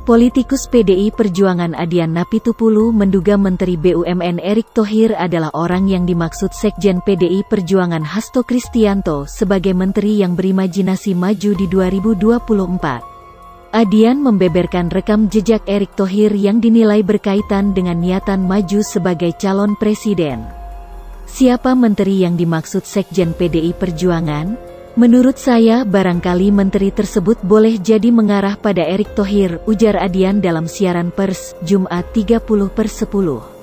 Politikus PDI Perjuangan Adian Napitupulu menduga Menteri BUMN Erick Thohir adalah orang yang dimaksud Sekjen PDI Perjuangan Hasto Kristianto sebagai menteri yang berimajinasi maju di 2024. Adian membeberkan rekam jejak Erick Thohir yang dinilai berkaitan dengan niatan maju sebagai calon presiden. Siapa menteri yang dimaksud Sekjen PDI Perjuangan? Menurut saya barangkali menteri tersebut boleh jadi mengarah pada Erick Thohir, ujar Adian dalam siaran pers, Jumat 30/10.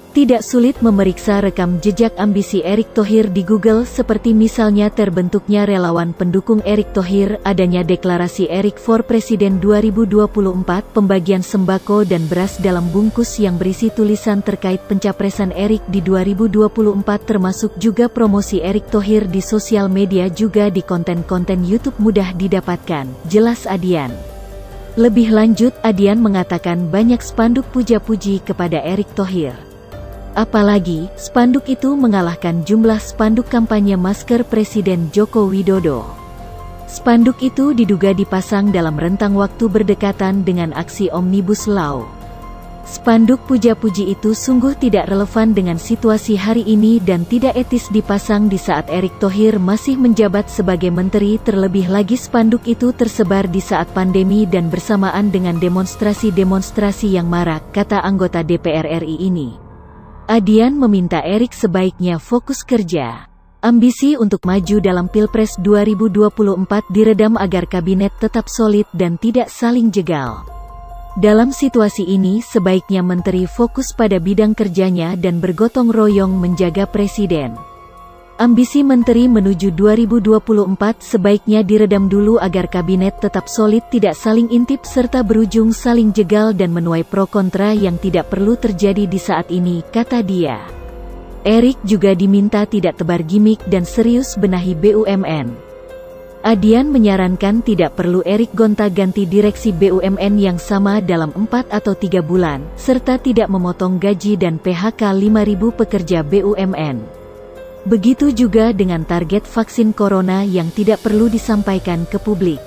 Tidak sulit memeriksa rekam jejak ambisi Erick Thohir di Google seperti misalnya terbentuknya relawan pendukung Erick Thohir, adanya deklarasi Erick for Presiden 2024, pembagian sembako dan beras dalam bungkus yang berisi tulisan terkait pencapresan Erick di 2024 termasuk juga promosi Erick Thohir di sosial media juga di konten-konten YouTube mudah didapatkan, jelas Adian. Lebih lanjut, Adian mengatakan banyak spanduk puja-puji kepada Erick Thohir. Apalagi, spanduk itu mengalahkan jumlah spanduk kampanye masker Presiden Joko Widodo. Spanduk itu diduga dipasang dalam rentang waktu berdekatan dengan aksi Omnibus Law. Spanduk puja-puji itu sungguh tidak relevan dengan situasi hari ini dan tidak etis dipasang di saat Erick Thohir masih menjabat sebagai menteri, terlebih lagi spanduk itu tersebar di saat pandemi dan bersamaan dengan demonstrasi-demonstrasi yang marak, kata anggota DPR RI ini. Adian meminta Erick sebaiknya fokus kerja. Ambisi untuk maju dalam Pilpres 2024 diredam agar kabinet tetap solid dan tidak saling jegal. Dalam situasi ini sebaiknya menteri fokus pada bidang kerjanya dan bergotong royong menjaga presiden. Ambisi menteri menuju 2024 sebaiknya diredam dulu agar kabinet tetap solid, tidak saling intip serta berujung saling jegal dan menuai pro kontra yang tidak perlu terjadi di saat ini, kata dia. Erick juga diminta tidak tebar gimik dan serius benahi BUMN. Adian menyarankan tidak perlu Erick gonta-ganti direksi BUMN yang sama dalam 4 atau 3 bulan, serta tidak memotong gaji dan PHK 5.000 pekerja BUMN. Begitu juga dengan target vaksin corona yang tidak perlu disampaikan ke publik.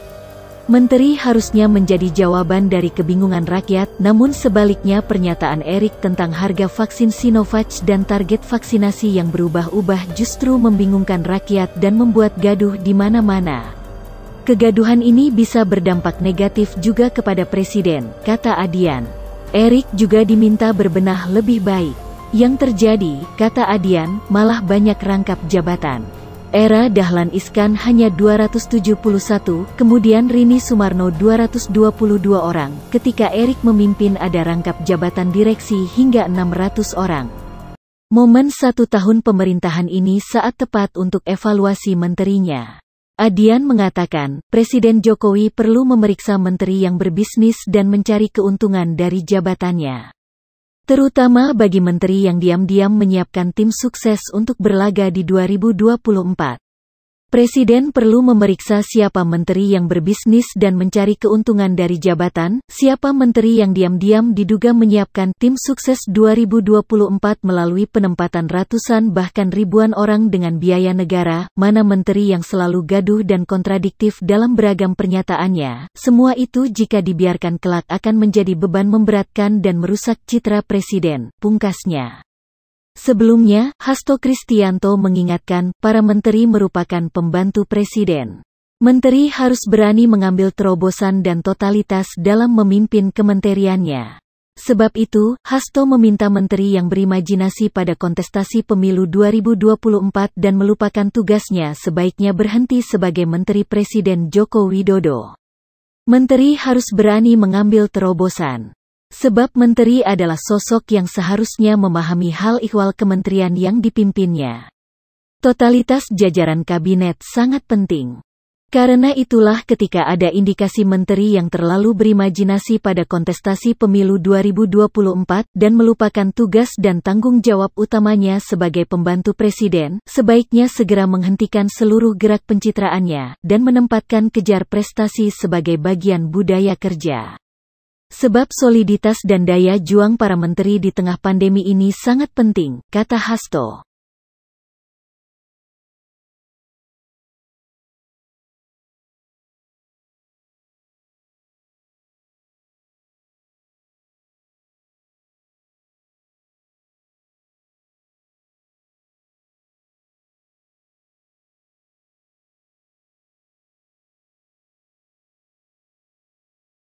Menteri harusnya menjadi jawaban dari kebingungan rakyat, namun sebaliknya pernyataan Erick tentang harga vaksin Sinovac dan target vaksinasi yang berubah-ubah justru membingungkan rakyat dan membuat gaduh di mana-mana. Kegaduhan ini bisa berdampak negatif juga kepada presiden, kata Adian. Erick juga diminta berbenah lebih baik. Yang terjadi, kata Adian, malah banyak rangkap jabatan. Era Dahlan Iskan hanya 271, kemudian Rini Sumarno 222 orang, ketika Erick memimpin ada rangkap jabatan direksi hingga 600 orang. Momen 1 tahun pemerintahan ini saat tepat untuk evaluasi menterinya. Adian mengatakan, Presiden Jokowi perlu memeriksa menteri yang berbisnis dan mencari keuntungan dari jabatannya. Terutama bagi menteri yang diam-diam menyiapkan tim sukses untuk berlaga di 2024. Presiden perlu memeriksa siapa menteri yang berbisnis dan mencari keuntungan dari jabatan, siapa menteri yang diam-diam diduga menyiapkan tim sukses 2024 melalui penempatan ratusan bahkan ribuan orang dengan biaya negara, mana menteri yang selalu gaduh dan kontradiktif dalam beragam pernyataannya. Semua itu jika dibiarkan kelak akan menjadi beban memberatkan dan merusak citra presiden, pungkasnya. Sebelumnya, Hasto Kristianto mengingatkan, para menteri merupakan pembantu presiden. Menteri harus berani mengambil terobosan dan totalitas dalam memimpin kementeriannya. Sebab itu, Hasto meminta menteri yang berimajinasi pada kontestasi pemilu 2024 dan melupakan tugasnya sebaiknya berhenti sebagai menteri Presiden Joko Widodo. Menteri harus berani mengambil terobosan. Sebab menteri adalah sosok yang seharusnya memahami hal ihwal kementerian yang dipimpinnya. Totalitas jajaran kabinet sangat penting. Karena itulah ketika ada indikasi menteri yang terlalu berimajinasi pada kontestasi pemilu 2024 dan melupakan tugas dan tanggung jawab utamanya sebagai pembantu presiden, sebaiknya segera menghentikan seluruh gerak pencitraannya dan menempatkan kejar prestasi sebagai bagian budaya kerja. Sebab soliditas dan daya juang para menteri di tengah pandemi ini sangat penting, kata Hasto.